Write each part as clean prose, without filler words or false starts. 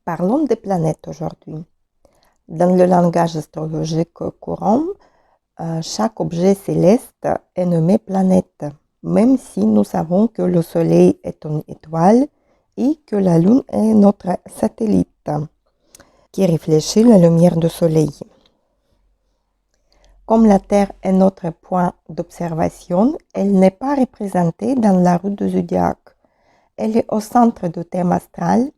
Parlons des planètes aujourd'hui. Dans le langage astrologique courant, chaque objet céleste est nommé planète, même si nous savons que le Soleil est une étoile et que la Lune est notre satellite qui réfléchit la lumière du Soleil. Comme la Terre est notre point d'observation, elle n'est pas représentée dans la roue du zodiaque. Elle est au centre du thème astral.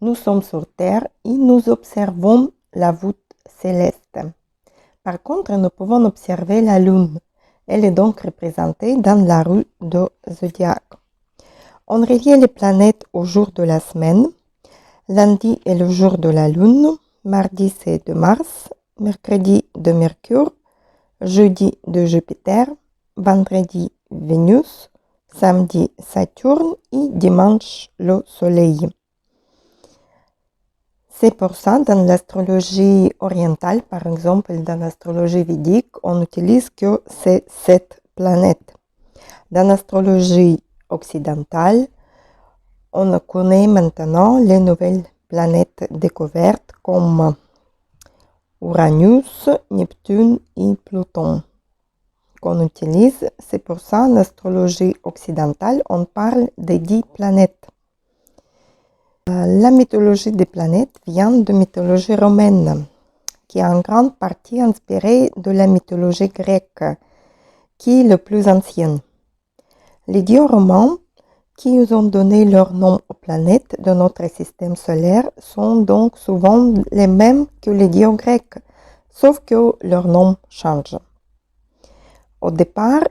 Nous sommes sur Terre et nous observons la voûte céleste. Par contre, nous pouvons observer la Lune. Elle est donc représentée dans la roue du zodiaque. On relie les planètes au jour de la semaine. Lundi est le jour de la Lune, mardi c'est de Mars, mercredi de Mercure, jeudi de Jupiter, vendredi Vénus, samedi Saturne et dimanche le Soleil. C'est pour ça, dans l'astrologie orientale, par exemple, dans l'astrologie védique, on utilise que ces 7 planètes. Dans l'astrologie occidentale, on connaît maintenant les nouvelles planètes découvertes comme Uranus, Neptune et Pluton qu'on utilise. C'est pour ça, en astrologie occidentale, on parle des 10 planètes. La mythologie des planètes vient de mythologie romaine, qui est en grande partie inspirée de la mythologie grecque, qui est la plus ancienne. Les dieux romains qui ont donné leur nom aux planètes de notre système solaire sont donc souvent les mêmes que les dieux grecs, sauf que leur nom change. Au départ,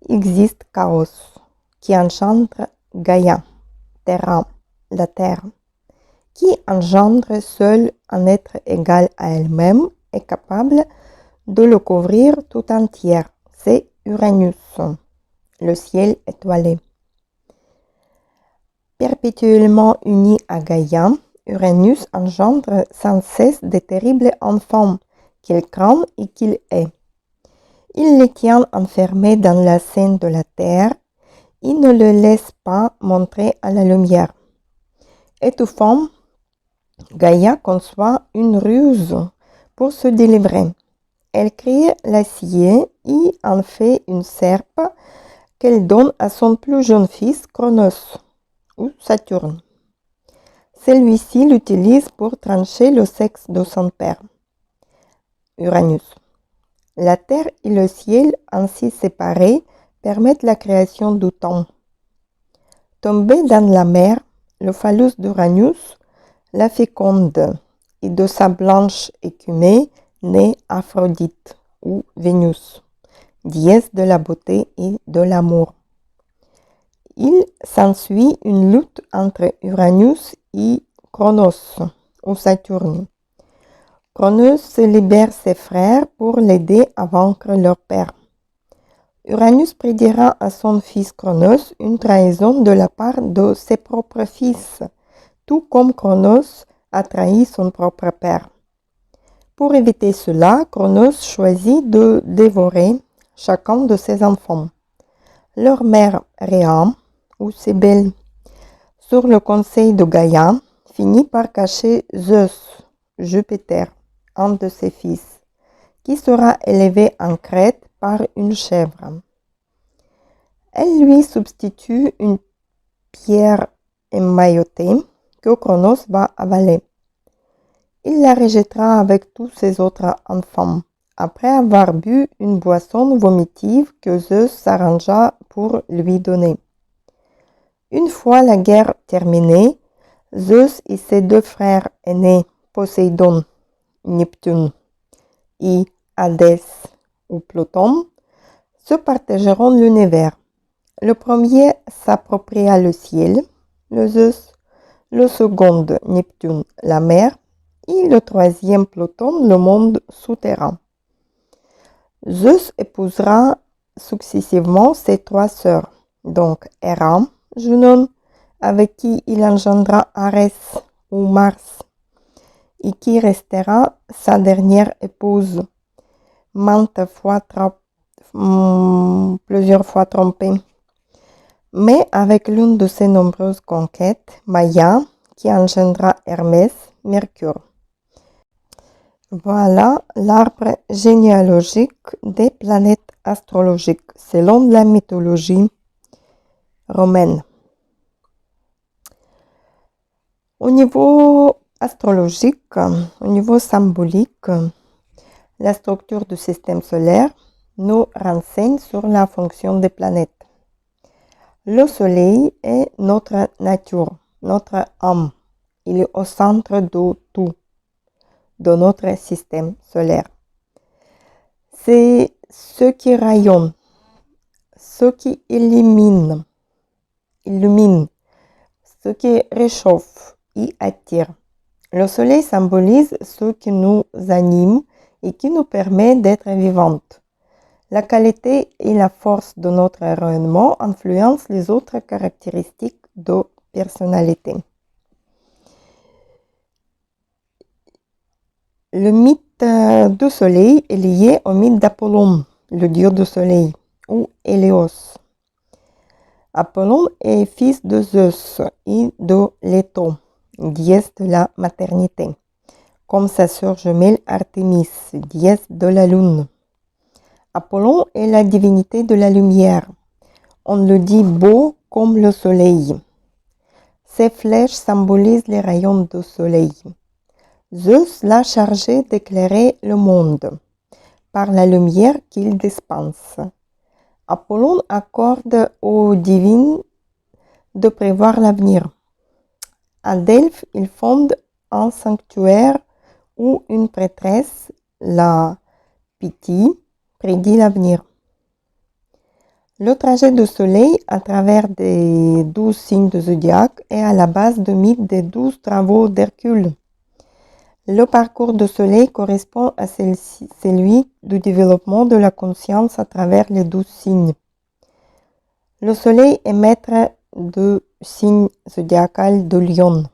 il existe Chaos, qui engendre Gaïa, Terra, la Terre, qui engendre seul un être égal à elle-même et capable de le couvrir tout entier. C'est Uranus, le ciel étoilé. Perpétuellement uni à Gaïa, Uranus engendre sans cesse de terribles enfants qu'il craint et qu'il hait. Il les tient enfermés dans la scène de la terre et ne le laisse pas montrer à la lumière. Étouffant, Gaïa conçoit une ruse pour se délivrer. Elle crée l'acier et en fait une serpe qu'elle donne à son plus jeune fils Cronos ou Saturne. Celui-ci l'utilise pour trancher le sexe de son père, Uranus. La terre et le ciel ainsi séparés permettent la création du temps. Tombé dans la mer, le phallus d'Uranus la féconde, et de sa blanche écumée naît Aphrodite ou Vénus, déesse de la beauté et de l'amour. Il s'ensuit une lutte entre Uranus et Cronos ou Saturne. Cronos libère ses frères pour l'aider à vaincre leur père. Uranus prédira à son fils Cronos une trahison de la part de ses propres fils, tout comme Cronos a trahi son propre père. Pour éviter cela, Cronos choisit de dévorer chacun de ses enfants. Leur mère Rhea, ou Cybèle, sur le conseil de Gaïa, finit par cacher Zeus, Jupiter, un de ses fils, qui sera élevé en Crète par une chèvre. Elle lui substitue une pierre émaillotée que Cronos va avaler. Il la rejettera avec tous ses autres enfants, après avoir bu une boisson vomitive que Zeus s'arrangea pour lui donner. Une fois la guerre terminée, Zeus et ses 2 frères aînés, Poséidon, Neptune et Hadès ou Pluton, se partageront l'univers. Le premier s'appropria le ciel, le Zeus, le second Neptune, la mer, et le troisième Pluton, le monde souterrain. Zeus épousera successivement ses 3 sœurs, donc Héra, Junon, avec qui il engendra Arès ou Mars, et qui restera sa dernière épouse, plusieurs fois trompée. Mais avec l'une de ses nombreuses conquêtes, Maïa, qui engendra Hermès, Mercure. Voilà l'arbre généalogique des planètes astrologiques selon la mythologie romaine. Au niveau astrologique, au niveau symbolique, la structure du système solaire nous renseigne sur la fonction des planètes. Le Soleil est notre nature, notre âme. Il est au centre de tout, de notre système solaire. C'est ce qui rayonne, ce qui illumine, ce qui réchauffe et attire. Le Soleil symbolise ce qui nous anime et qui nous permet d'être vivantes. La qualité et la force de notre rayonnement influencent les autres caractéristiques de personnalité. Le mythe du soleil est lié au mythe d'Apollon, le dieu du soleil, ou Hélios. Apollon est fils de Zeus et de Leto, déesse de la maternité, comme sa sœur jumelle Artémis, déesse de la lune. Apollon est la divinité de la lumière. On le dit beau comme le soleil. Ses flèches symbolisent les rayons du soleil. Zeus l'a chargé d'éclairer le monde par la lumière qu'il dispense. Apollon accorde aux divines de prévoir l'avenir. À Delphes, il fonde un sanctuaire où une prêtresse, la Pythie, prédit l'avenir. Le trajet du soleil à travers des 12 signes du zodiaque est à la base du mythe des 12 travaux d'Hercule. Le parcours du soleil correspond à celui du développement de la conscience à travers les 12 signes. Le soleil est maître du signe zodiacal de Lion.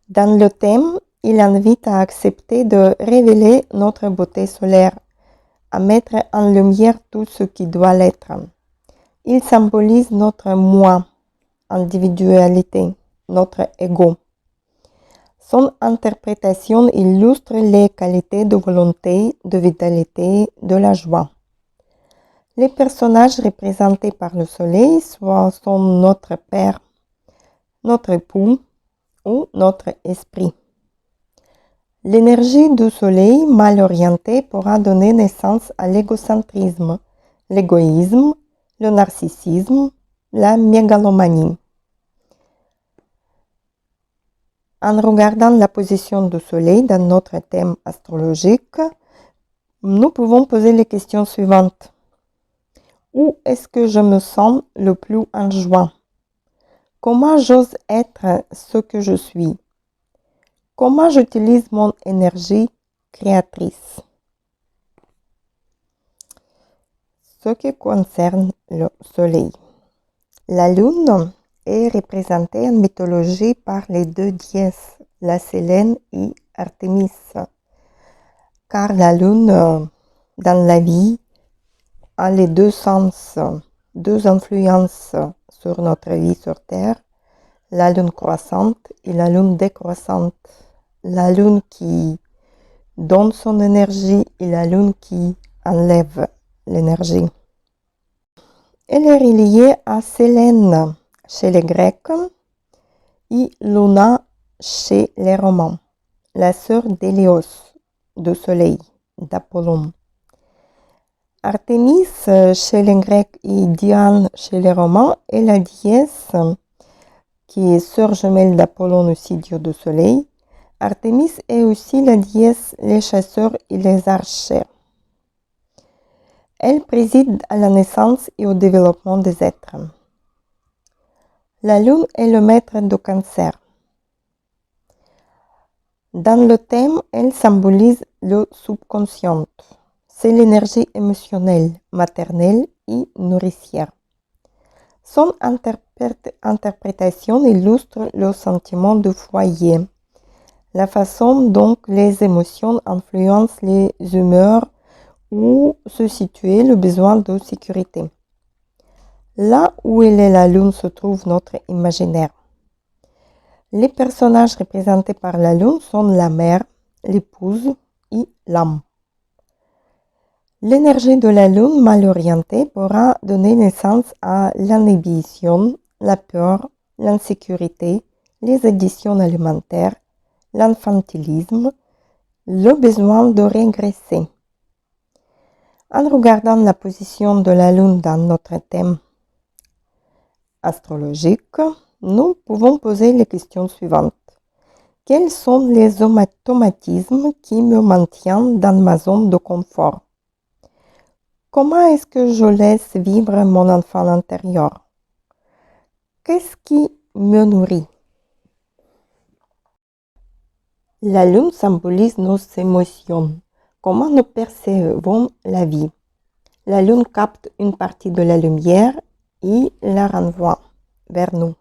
Dans le thème, il invite à accepter de révéler notre beauté solaire, à mettre en lumière tout ce qui doit l'être. Il symbolise notre moi, individualité, notre ego. Son interprétation illustre les qualités de volonté, de vitalité, de la joie. Les personnages représentés par le soleil sont notre père, notre époux ou notre esprit. L'énergie du soleil mal orientée pourra donner naissance à l'égocentrisme, l'égoïsme, le narcissisme, la mégalomanie. En regardant la position du soleil dans notre thème astrologique, nous pouvons poser les questions suivantes. Où est-ce que je me sens le plus en joie? Comment j'ose être ce que je suis? Comment j'utilise mon énergie créatrice? Ce qui concerne le soleil. La lune est représentée en mythologie par les deux déesses, la Sélène et Artémis. Car la lune, dans la vie, a les deux sens, deux influences sur notre vie sur Terre, la lune croissante et la lune décroissante. La lune qui donne son énergie et la lune qui enlève l'énergie. Elle est reliée à Sélène chez les Grecs et Luna chez les Romains, la sœur d'Hélios, du soleil, d'Apollon. Artémis chez les Grecs et Diane chez les Romains est la déesse qui est sœur jumelle d'Apollon, aussi dieu du soleil. Artémis est aussi la déesse les chasseurs et les archers. Elle préside à la naissance et au développement des êtres. La lune est le maître du cancer. Dans le thème, elle symbolise le subconscient. C'est l'énergie émotionnelle, maternelle et nourricière. Son interprétation illustre le sentiment du foyer, la façon dont les émotions influencent les humeurs où se situe le besoin de sécurité. Là où est la lune se trouve notre imaginaire. Les personnages représentés par la lune sont la mère, l'épouse et l'âme. L'énergie de la lune mal orientée pourra donner naissance à l'inhibition, la peur, l'insécurité, les addictions alimentaires, l'infantilisme, le besoin de régresser. En regardant la position de la lune dans notre thème astrologique, nous pouvons poser les questions suivantes. Quels sont les automatismes qui me maintiennent dans ma zone de confort? Comment est-ce que je laisse vivre mon enfant intérieur? Qu'est-ce qui me nourrit? La lune symbolise nos émotions. Comment nous percevons la vie? La lune capte une partie de la lumière et la renvoie vers nous.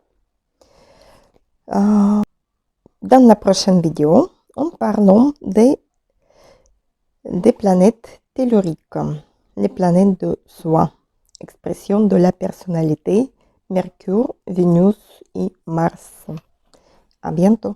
Dans la prochaine vidéo, on parlons des planètes telluriques, les planètes de soi, expression de la personnalité, Mercure, Vénus et Mars. À bientôt.